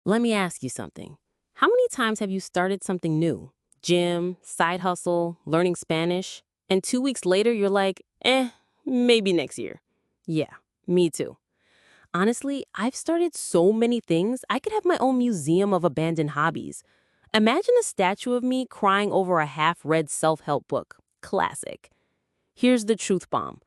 Let me ask you something. How many times have you started something new? Gym, side hustle, learning Spanish, and 2 weeks later you're like, maybe next year. Yeah, me too. Honestly, I've started so many things, I could have my own museum of abandoned hobbies. Imagine a statue of me crying over a half-read self-help book. Classic. Here's the truth bomb.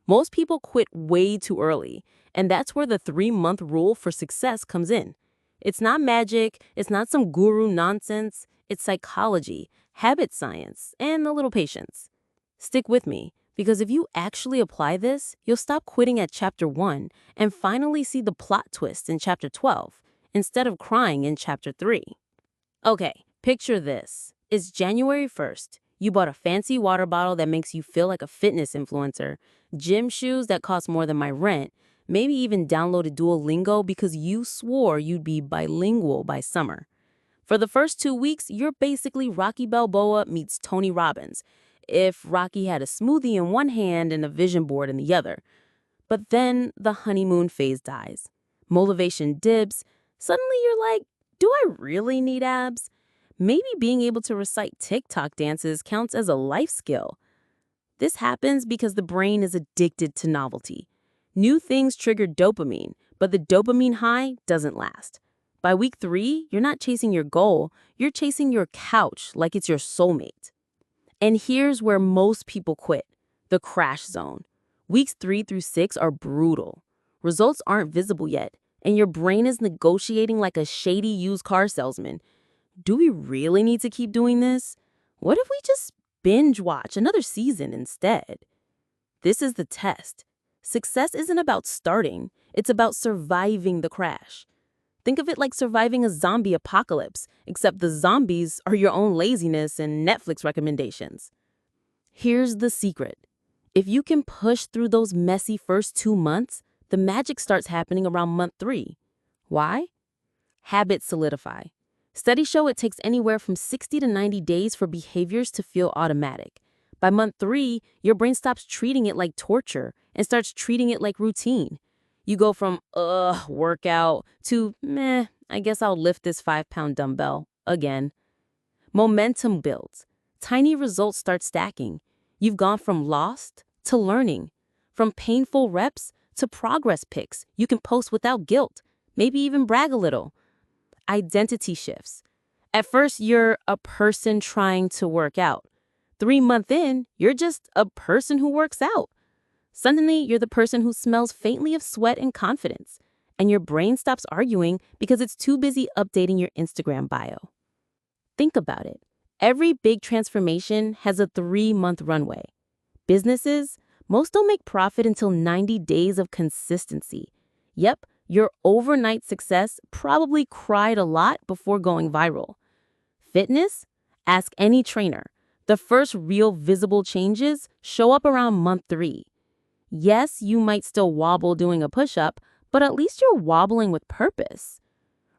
Most people quit way too early, and that's where the 3-month rule for success comes in. It's not magic, it's not some guru nonsense, it's psychology, habit science, and a little patience. Stick with me, because if you actually apply this, you'll stop quitting at chapter 1 and finally see the plot twist in chapter 12, instead of crying in chapter 3. Okay, picture this. It's January 1st. You bought a fancy water bottle that makes you feel like a fitness influencer, gym shoes that cost more than my rent, maybe even downloaded Duolingo because you swore you'd be bilingual by summer. For the first 2 weeks, you're basically Rocky Balboa meets Tony Robbins, if Rocky had a smoothie in one hand and a vision board in the other. But then the honeymoon phase dies. Motivation dips. Suddenly you're like, do I really need abs? Maybe being able to recite TikTok dances counts as a life skill. This happens because the brain is addicted to novelty. New things trigger dopamine, but the dopamine high doesn't last. By week 3, you're not chasing your goal, you're chasing your couch like it's your soulmate. And here's where most people quit, the crash zone. Weeks 3 through 6 are brutal. Results aren't visible yet, and your brain is negotiating like a shady used car salesman. Do we really need to keep doing this? What if we just binge watch another season instead? This is the test. Success isn't about starting, it's about surviving the crash. Think of it like surviving a zombie apocalypse, except the zombies are your own laziness and Netflix recommendations. Here's the secret. If you can push through those messy first 2 months, the magic starts happening around month 3. Why? Habits solidify. Studies show it takes anywhere from 60 to 90 days for behaviors to feel automatic. By month 3, your brain stops treating it like torture and starts treating it like routine. You go from, workout, to, I guess I'll lift this 5-pound dumbbell again. Momentum builds. Tiny results start stacking. You've gone from lost to learning, from painful reps to progress pics you can post without guilt, maybe even brag a little. Identity shifts. At first, you're a person trying to work out. 3 months in, you're just a person who works out. Suddenly, you're the person who smells faintly of sweat and confidence, and your brain stops arguing because it's too busy updating your Instagram bio. Think about it. Every big transformation has a 3-month runway. Businesses, most don't make profit until 90 days of consistency. Yep, your overnight success probably cried a lot before going viral. Fitness? Ask any trainer. The first real visible changes show up around month 3. Yes, you might still wobble doing a push-up, but at least you're wobbling with purpose.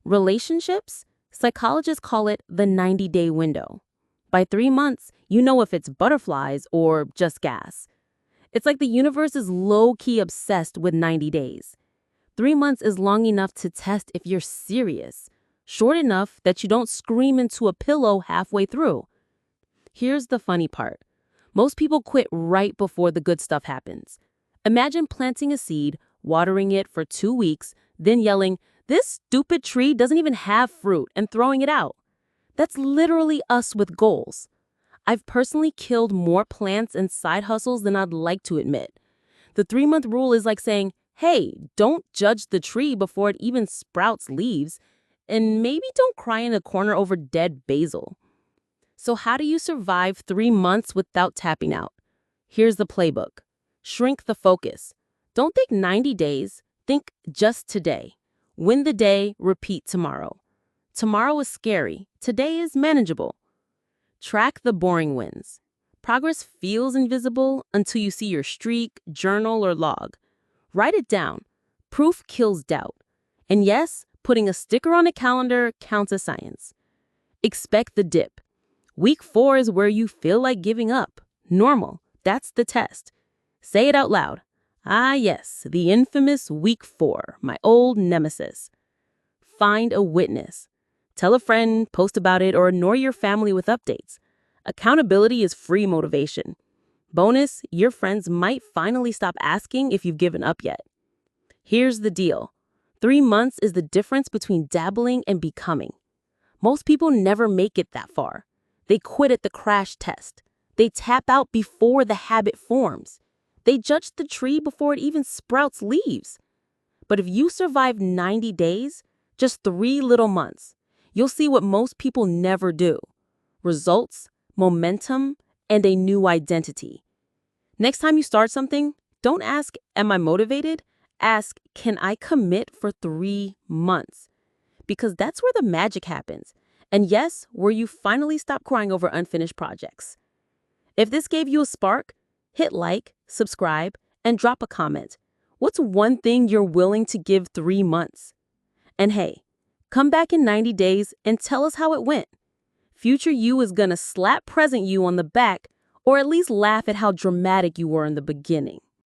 Relationships? Psychologists call it the 90-day window. By 3 months, you know if it's butterflies or just gas. It's like the universe is low-key obsessed with 90 days. 3 months is long enough to test if you're serious, short enough that you don't scream into a pillow halfway through. Here's the funny part. Most people quit right before the good stuff happens. Imagine planting a seed, watering it for 2 weeks, then yelling, "This stupid tree doesn't even have fruit," and throwing it out. That's literally us with goals. I've personally killed more plants and side hustles than I'd like to admit. The 3-month rule is like saying, hey, don't judge the tree before it even sprouts leaves, and maybe don't cry in a corner over dead basil. So how do you survive 3 months without tapping out? Here's the playbook. Shrink the focus. Don't think 90 days, think just today. Win the day, repeat tomorrow. Tomorrow is scary, today is manageable. Track the boring wins. Progress feels invisible until you see your streak, journal, or log. Write it down. Proof kills doubt. And yes, putting a sticker on a calendar counts as science. Expect the dip. Week 4 is where you feel like giving up. Normal. That's the test. Say it out loud. Ah, yes, the infamous week 4, my old nemesis. Find a witness. Tell a friend, post about it, or ignore your family with updates. Accountability is free motivation. Bonus, your friends might finally stop asking if you've given up yet. Here's the deal. 3 months is the difference between dabbling and becoming. Most people never make it that far. They quit at the crash test. They tap out before the habit forms. They judge the tree before it even sprouts leaves. But if you survive 90 days, just 3 little months, you'll see what most people never do. Results, momentum, and a new identity. Next time you start something, don't ask, am I motivated? Ask, can I commit for 3 months? Because that's where the magic happens. And yes, where you finally stop crying over unfinished projects. If this gave you a spark, hit like, subscribe, and drop a comment. What's one thing you're willing to give 3 months? And hey, come back in 90 days and tell us how it went. Future you is gonna slap present you on the back or at least laugh at how dramatic you were in the beginning.